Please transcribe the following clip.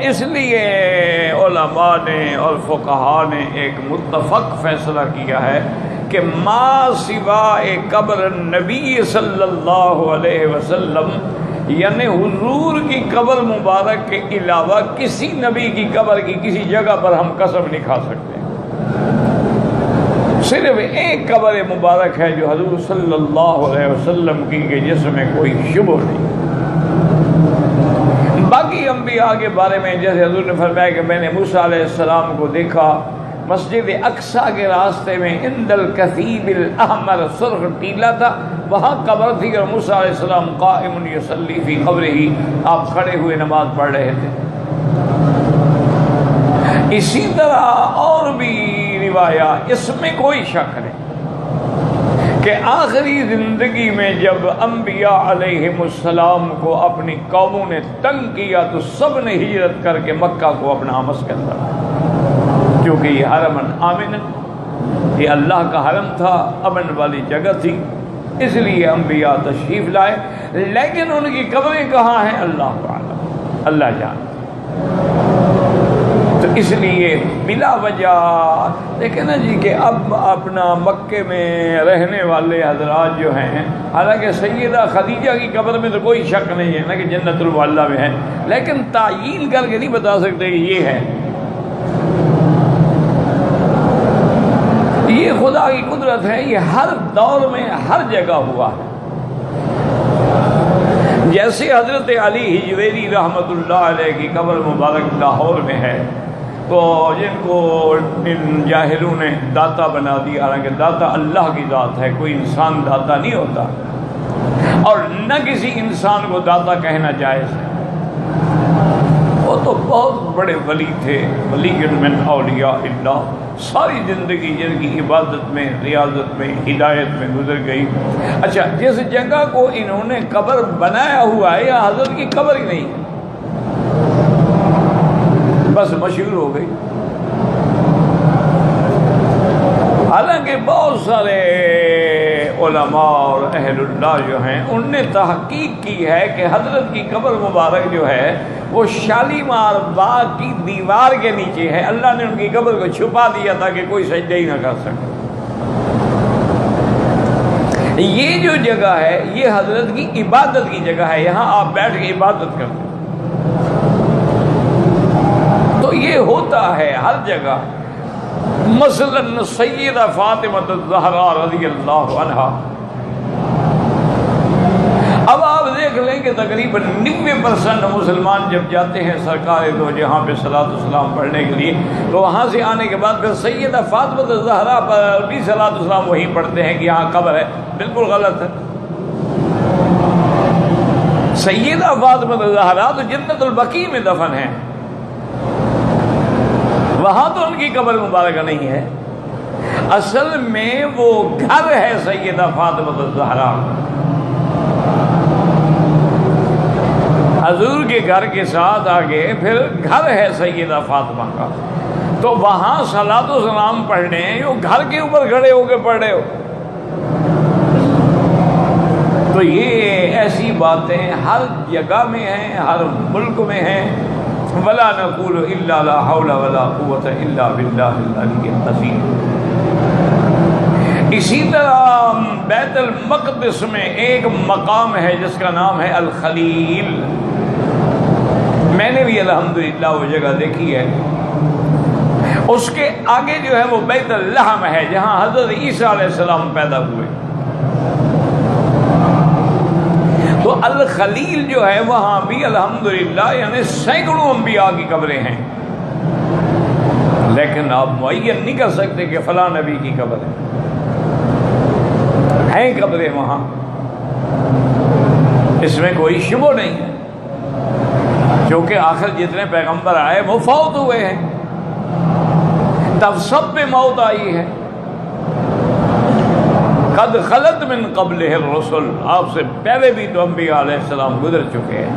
اس لیے علماء نے اور فقہاء نے ایک متفق فیصلہ کیا ہے کہ ما سوائے قبر نبی صلی اللہ علیہ وسلم یعنی حضور کی قبر مبارک کے علاوہ کسی نبی کی قبر کی کسی جگہ پر ہم قسم نہیں کھا سکتے. صرف ایک قبر مبارک ہے جو حضور صلی اللہ علیہ وسلم کی کہ جس میں کوئی شبہ نہیں. باقی انبیاء کے بارے میں جیسے حضور نے فرمایا کہ میں نے موسیٰ علیہ السلام کو دیکھا مسجد اقصیٰ کے راستے میں عند الکثیب الاحمر سرخ ٹیلا تھا، وہاں قبر تھی اور موسیٰ علیہ السلام قائم یصلی فی قبرہ، آپ کھڑے ہوئے نماز پڑھ رہے تھے. اسی طرح اور بھی روایات، اس میں کوئی شک نہیں کہ آخری زندگی میں جب انبیاء علیہم السلام کو اپنی قوموں نے تنگ کیا تو سب نے ہجرت کر کے مکہ کو اپنا مسکن بنایا، کیونکہ یہ حرم آمن، یہ اللہ کا حرم تھا، امن والی جگہ تھی، اس لیے انبیاء تشریف لائے. لیکن ان کی قبریں کہاں ہیں اللہ تعالی اللہ جانتا. تو اس لیے بلا وجہ دیکھیں نا جی کہ اب اپنا مکے میں رہنے والے حضرات جو ہیں، حالانکہ سیدہ خدیجہ کی قبر میں تو کوئی شک نہیں ہے نا کہ جنت المعلیٰ میں ہے، لیکن تعیین کر کے نہیں بتا سکتے کہ یہ ہے. یہ خدا کی قدرت ہے، یہ ہر دور میں ہر جگہ ہوا ہے. جیسے حضرت علی حجویری رحمۃ اللہ علیہ کی قبر مبارک لاہور میں ہے، تو جن کو ان جاہلوں نے داتا بنا دیا، حالانکہ داتا اللہ کی ذات ہے، کوئی انسان داتا نہیں ہوتا، اور نہ کسی انسان کو داتا کہنا جائز ہے. وہ تو بہت بڑے ولی تھے، ولی من اولیاء اللہ، ساری زندگی جن کی عبادت میں، ریاضت میں، ہدایت میں گزر گئی. اچھا، جس جگہ کو انہوں نے قبر بنایا ہوا ہے یا حضرت کی قبر ہی نہیں ہے، بس مشہور ہو گئی. حالانکہ بہت سارے علماء اور اہل اللہ جو ہیں ان نے تحقیق کی ہے کہ حضرت کی قبر مبارک جو ہے وہ شالیمار باغ کی دیوار کے نیچے ہے. اللہ نے ان کی قبر کو چھپا دیا تھا کہ کوئی سجدہ ہی نہ کر سکے. یہ جو جگہ ہے یہ حضرت کی عبادت کی جگہ ہے، یہاں آپ بیٹھ کے عبادت کرتے ہیں. تو یہ ہوتا ہے ہر جگہ. مثلا سیدہ فاطمہ الزہرا رضی اللہ عنہا، اب آپ دیکھ لیں کہ تقریباً 90% مسلمان جب جاتے ہیں سرکار دو جہاں پہ صلاۃ السلام پڑھنے کے لیے، تو وہاں سے آنے کے بعد پھر سیدہ فاطمہ الزہرا پر بھی صلاۃ السلام وہیں پڑھتے ہیں کہ یہاں قبر ہے. بالکل غلط ہے. سیدہ فاطمہ الزہرا تو جنت البقیع میں دفن ہیں، وہاں تو ان کی قبر مبارکہ نہیں ہے. اصل میں وہ گھر ہے سیدہ فاطمہ الزہرا، حضور کے گھر کے ساتھ آگے پھر گھر ہے سیدہ فاطمہ کا. تو وہاں صلاۃ و سلام پڑھنے جو گھر کے اوپر کھڑے ہو کے پڑھ رہے ہو، تو یہ ایسی باتیں ہر جگہ میں ہیں، ہر ملک میں ہیں. ولا نقول الا لا حول ولا قوت الا باللہ العلی العظیم. اسی طرح بیت المقدس میں ایک مقام ہے جس کا نام ہے الخلیل. میں نے بھی الحمدللہ وہ جگہ دیکھی ہے. اس کے آگے جو ہے وہ بیت اللحم ہے جہاں حضرت عیسیٰ علیہ السلام پیدا ہوئے. تو الخلیل جو ہے وہاں بھی الحمدللہ یعنی سینکڑوں انبیاء کی قبریں ہیں، لیکن آپ معین نہیں کر سکتے کہ فلاں نبی کی قبر ہے قبریں وہاں، اس میں کوئی شبہ نہیں ہے، کیونکہ آخر جتنے پیغمبر آئے وہ فوت ہوئے ہیں، تب سب پہ موت آئی ہے. قد خلت من قبلہ الرسل، آپ سے پہلے بھی تو انبیاء علیہ السلام گزر چکے ہیں.